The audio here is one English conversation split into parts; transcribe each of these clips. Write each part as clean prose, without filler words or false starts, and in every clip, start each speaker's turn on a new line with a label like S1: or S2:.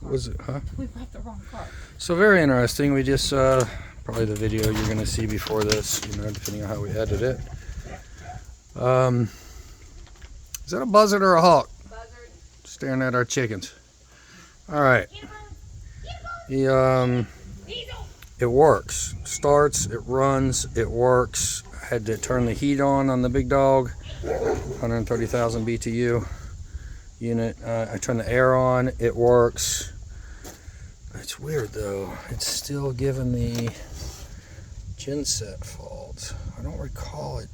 S1: car.
S2: Was it, huh?
S1: We brought the wrong car.
S2: So very interesting. We just, probably the video you're going to see before this, you know, depending on how we edit it. Is that a buzzard or a hawk?
S1: Buzzard.
S2: Staring at our chickens. All right. The, it works. Starts, it runs, it works. I had to turn the heat on the big dog. 130,000 BTU unit. I turned the air on, it works. It's weird though. It's still giving me genset fault. I don't recall it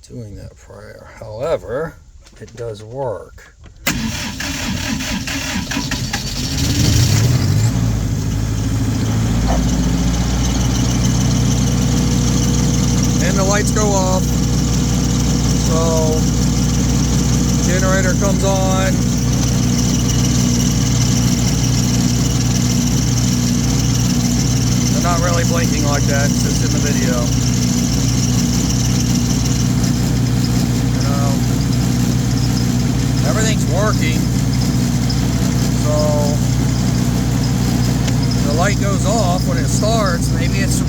S2: doing that prior. However, it does work. And the lights go off. So generator comes on. They're not really blinking like that, it's just in the video. You know, everything's working. So the light goes off when it starts. Maybe it's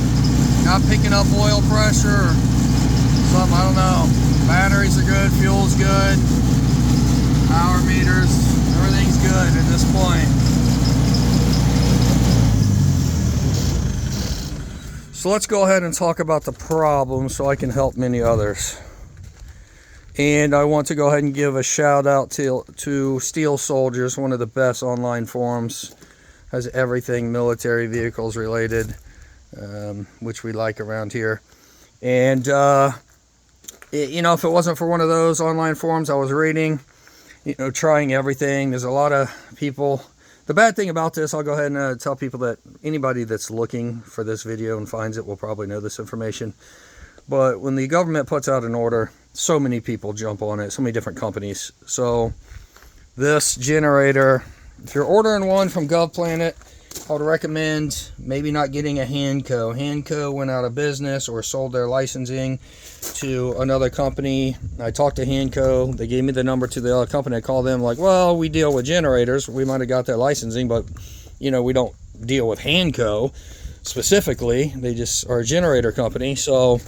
S2: not picking up oil pressure or something, I don't know. Batteries are good, fuel's good, power meters, everything's good at this point. So let's go ahead and talk about the problem so I can help many others. And I want to go ahead and give a shout out to Steel Soldiers, one of the best online forums. Has everything military vehicles related, which we like around here. And you know, if it wasn't for one of those online forums I was reading, you know, trying everything, there's a lot of people. The bad thing about this, I'll go ahead and tell people that anybody that's looking for this video and finds it will probably know this information. But when the government puts out an order, so many people jump on it, so many different companies. So this generator, if you're ordering one from GovPlanet, I would recommend maybe not getting a Hanco. Hanco went out of business or sold their licensing to another company. I talked to Hanco. They gave me the number to the other company. I called them like, well, we deal with generators. We might have got their licensing, but, you know, we don't deal with Hanco specifically. They just are a generator company. So,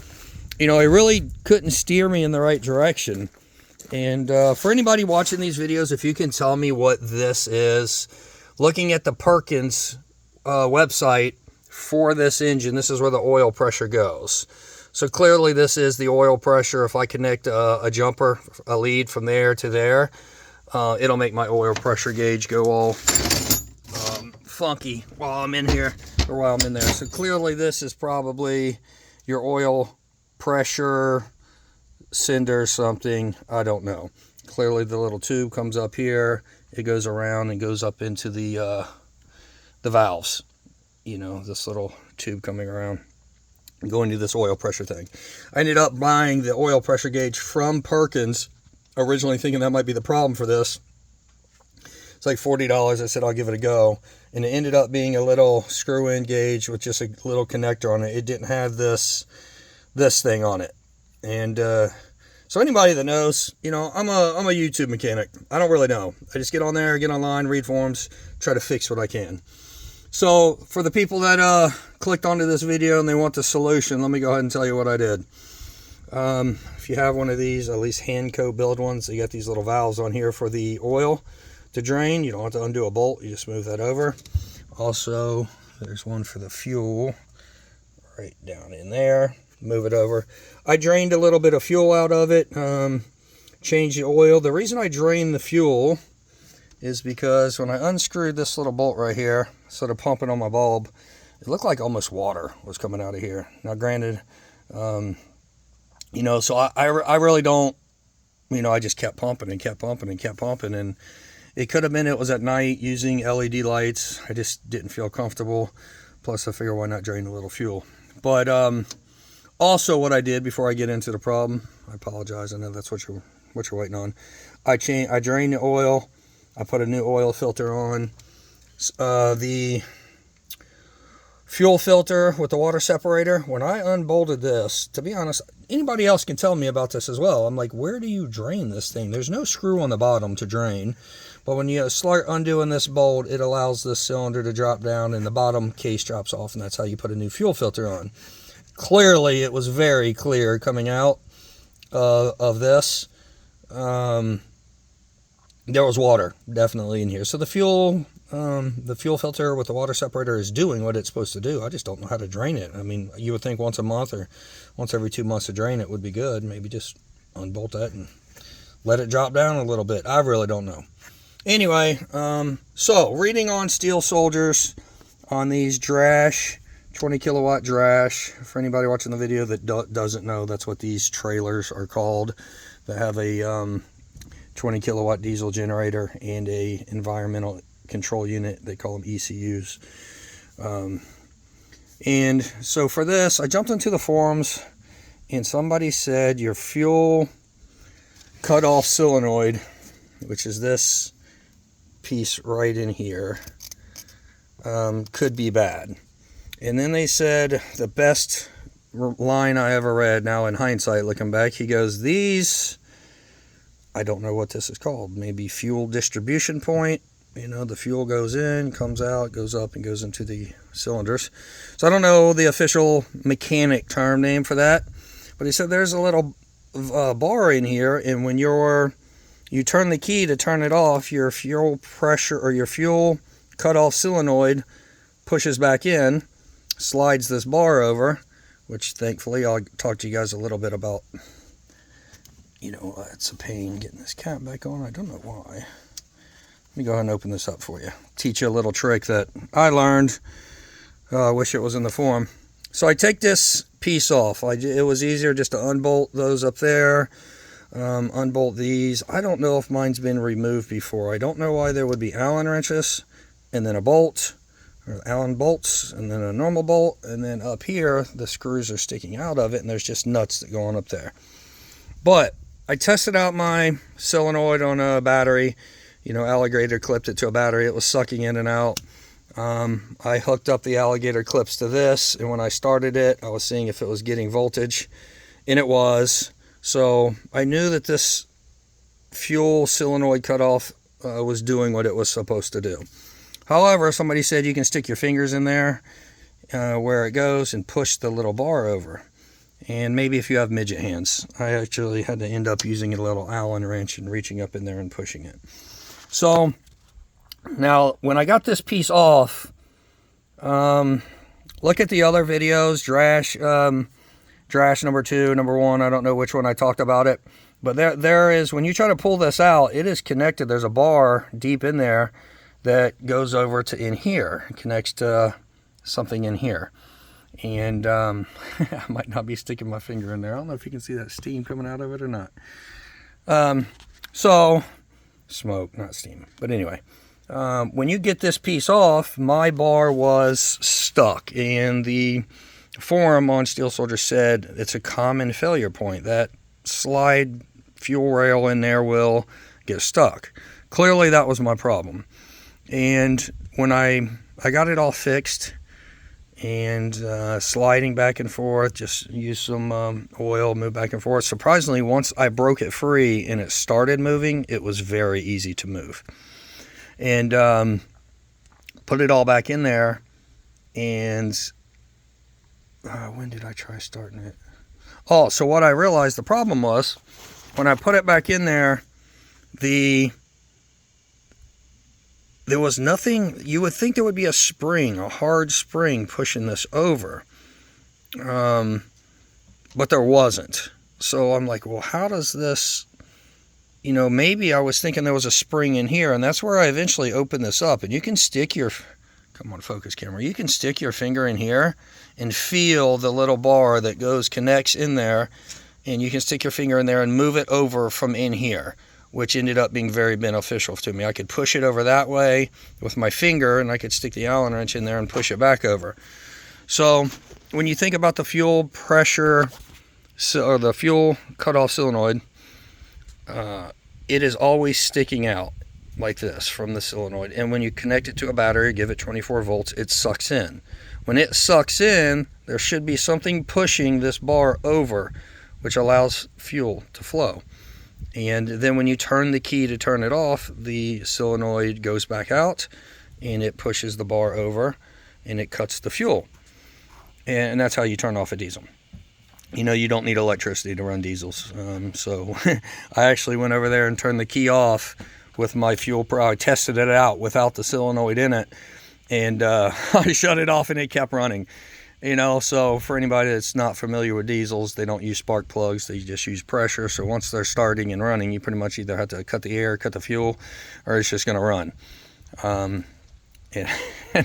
S2: you know, it really couldn't steer me in the right direction. And for anybody watching these videos, if you can tell me what this is, looking at the Perkins website for this engine, this is where the oil pressure goes. So clearly this is the oil pressure. If I connect a jumper, a lead from there to there, it'll make my oil pressure gauge go all funky while I'm in here, or while I'm in there. So clearly this is probably your oil pressure sender, something, I don't know. Clearly the little tube comes up here, it goes around and goes up into the valves. You know, this little tube coming around and going to this oil pressure thing. I ended up buying the oil pressure gauge from Perkins, originally thinking that might be the problem for this. It's like $40. I said I'll give it a go, and it ended up being a little screw-in gauge with just a little connector on it. It didn't have this thing on it. And so anybody that knows, you know, I'm a YouTube mechanic. I don't really know. I just get on there, get online, read forums, try to fix what I can. So for the people that clicked onto this video and they want the solution, let me go ahead and tell you what I did. If you have one of these, at least Hanco build ones, you got these little valves on here for the oil to drain. You don't have to undo a bolt, you just move that over. Also, there's one for the fuel right down in there. Move it over. I drained a little bit of fuel out of it, changed the oil. The reason I drained the fuel is because when I unscrewed this little bolt right here, sort of pumping on my bulb, it looked like almost water was coming out of here. Now granted, you know, so I really don't, you know, I just kept pumping and kept pumping and kept pumping, and it could have been it was at night using LED lights. I just didn't feel comfortable. Plus I figure why not drain a little fuel. But also what I did before I get into the problem, I apologize, I know that's what you're waiting on. I drained the oil. I put a new oil filter on. The fuel filter with the water separator. When I unbolted this, to be honest, anybody else can tell me about this as well. I'm like, where do you drain this thing? There's no screw on the bottom to drain. But when you start undoing this bolt, it allows this cylinder to drop down and the bottom case drops off, and that's how you put a new fuel filter on. Clearly, it was very clear coming out of this. There was water definitely in here. So the fuel filter with the water separator is doing what it's supposed to do. I just don't know how to drain it. I mean, you would think once a month or once every 2 months to drain it would be good. Maybe just unbolt that and let it drop down a little bit. I really don't know. Anyway, so reading on Steel Soldiers on these Drash, 20 kilowatt Drash. For anybody watching the video that doesn't know, that's what these trailers are called. They have a 20 kilowatt diesel generator and a environmental control unit. They call them ECUs. And so for this, I jumped into the forums and somebody said your fuel cutoff solenoid, which is this piece right in here, could be bad. And then they said the best line I ever read, now in hindsight looking back, he goes, these, I don't know what this is called, maybe fuel distribution point. You know, the fuel goes in, comes out, goes up, and goes into the cylinders. So I don't know the official mechanic term name for that, but he said there's a little bar in here, and when you turn the key to turn it off, your fuel pressure or your fuel cutoff solenoid pushes back in, slides this bar over, which thankfully I'll talk to you guys a little bit about. You know, it's a pain getting this cap back on. I don't know why. Let me go ahead and open this up for you. Teach you a little trick that I learned. I wish it was in the forum. So I take this piece off. It was easier just to unbolt those up there. Unbolt these. I don't know if mine's been removed before. I don't know why there would be Allen wrenches and then a bolt, or Allen bolts and then a normal bolt, and then up here the screws are sticking out of it and there's just nuts that go on up there. But I tested out my solenoid on a battery. You know, alligator clipped it to a battery. It was sucking in and out. I hooked up the alligator clips to this, and when I started it, I was seeing if it was getting voltage, and it was. So I knew that this fuel solenoid cutoff was doing what it was supposed to do. However, somebody said you can stick your fingers in there where it goes and push the little bar over. And maybe if you have midget hands. I actually had to end up using a little Allen wrench and reaching up in there and pushing it. So now when I got this piece off, look at the other videos, Drash number 2, number 1, I don't know which one I talked about it, but there is, when you try to pull this out, it is connected. There's a bar deep in there that goes over to in here, it connects to something in here. And I might not be sticking my finger in there. I don't know if you can see that steam coming out of it or not. So smoke, not steam, but anyway, when you get this piece off, my bar was stuck, and the forum on Steel Soldier said it's a common failure point. That slide fuel rail in there will get stuck. Clearly that was my problem. And when I got it all fixed and sliding back and forth, just use some oil, move back and forth. Surprisingly, once I broke it free and it started moving, it was very easy to move. And put it all back in there, and when did I try starting it? Oh, so what I realized the problem was, when I put it back in there, there was nothing. You would think there would be a spring, a hard spring pushing this over, but there wasn't. So I'm like, well, how does this, you know, maybe I was thinking there was a spring in here, and that's where I eventually opened this up. And you can stick your, come on, focus camera, you can stick your finger in here and feel the little bar that connects in there, and you can stick your finger in there and move it over from in here, which ended up being very beneficial to me. I could push it over that way with my finger, and I could stick the Allen wrench in there and push it back over. So when you think about the fuel pressure, or the fuel cutoff solenoid, it is always sticking out. like this from the solenoid, and when you connect it to a battery, give it 24 volts, it sucks in. When it sucks in, there should be something pushing this bar over, which allows fuel to flow. And then when you turn the key to turn it off, the solenoid goes back out and it pushes the bar over and it cuts the fuel. And that's how you turn off a diesel. You know, you don't need electricity to run diesels. So I actually went over there and turned the key off with my fuel pro. I tested it out without the solenoid in it, and I shut it off and it kept running. You know, so for anybody that's not familiar with diesels, they don't use spark plugs, they just use pressure. So once they're starting and running, you pretty much either have to cut the air, cut the fuel, or it's just going to run. And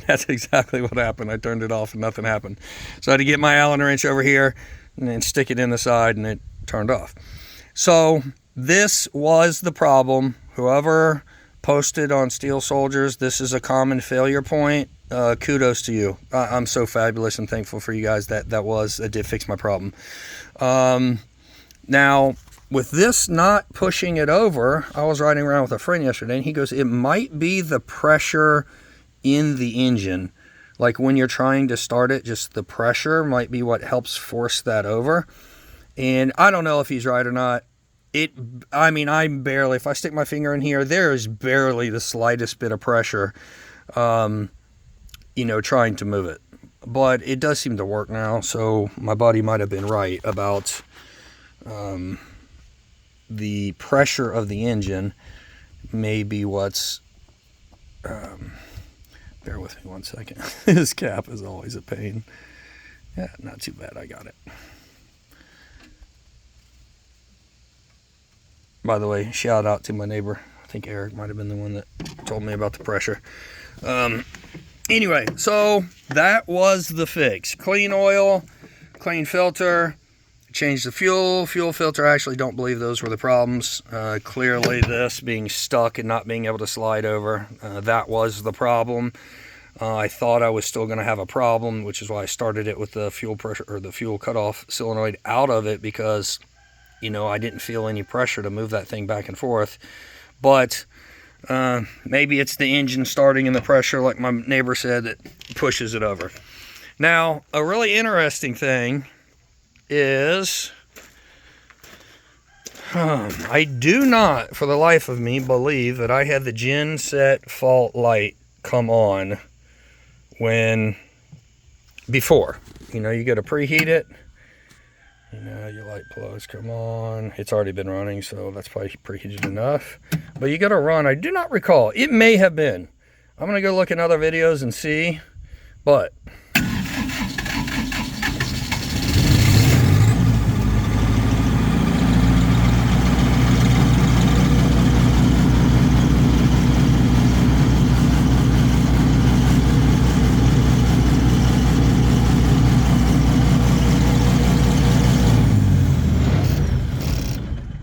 S2: that's exactly what happened. I turned it off and nothing happened. So I had to get my Allen wrench over here and then stick it in the side, and it turned off. So this was the problem. Whoever posted on Steel Soldiers, this is a common failure point. Kudos to you. I'm so fabulous and thankful for you guys that did fix my problem. Now, with this not pushing it over, I was riding around with a friend yesterday, and he goes, it might be the pressure in the engine. Like when you're trying to start it, just the pressure might be what helps force that over. And I don't know if he's right or not. I mean, I'm barely, if I stick my finger in here, there is barely the slightest bit of pressure, you know, trying to move it. But it does seem to work now, so my buddy might have been right about the pressure of the engine may be what's... bear with me 1 second. This cap is always a pain. Yeah, not too bad. I got it. By the way, shout out to my neighbor. I think Eric might have been the one that told me about the pressure. Anyway, so that was the fix. Clean oil, clean filter, change the fuel filter. I actually don't believe those were the problems. Clearly this being stuck and not being able to slide over, that was the problem. I thought I was still going to have a problem, which is why I started it with the fuel pressure, or the fuel cutoff solenoid out of it, because, you know, I didn't feel any pressure to move that thing back and forth. But maybe it's the engine starting and the pressure, like my neighbor said, that pushes it over. Now, a really interesting thing is, I do not, for the life of me, believe that I had the Genset fault light come on before. You know, you got to preheat it. You know, your light plugs come on. It's already been running, so that's probably preheated enough. But you got to run. I do not recall. It may have been. I'm going to go look in other videos and see. But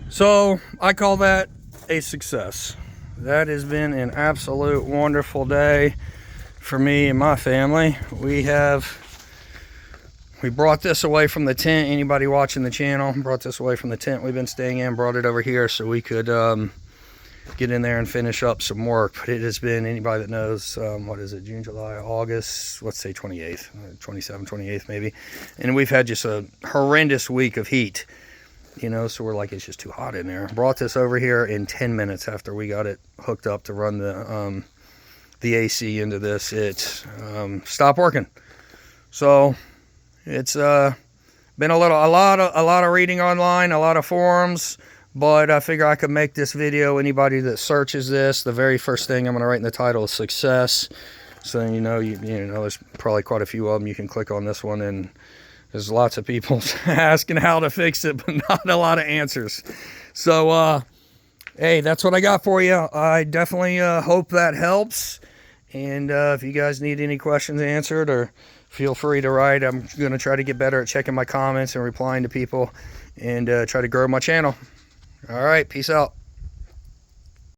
S2: so I call that a success. That has been an absolute wonderful day for me and my family. We brought this away from the tent. Anybody watching the channel brought this away from the tent we've been staying in, brought it over here so we could get in there and finish up some work. But it has been, anybody that knows, what is it, June, July, August, let's say 28th, 27th, 28th maybe. And we've had just a horrendous week of heat. You know, so we're like, it's just too hot in there. Brought this over here in 10 minutes after we got it hooked up to run the AC into this. It stopped working. So it's been a lot of reading online, a lot of forums, but I figure I could make this video. Anybody that searches this, the very first thing I'm going to write in the title is success. So then you know there's probably quite a few of them. You can click on this one, and there's lots of people asking how to fix it, but not a lot of answers. So, hey, that's what I got for you. I definitely hope that helps. And if you guys need any questions answered, or feel free to write. I'm going to try to get better at checking my comments and replying to people, and try to grow my channel. All right, peace out.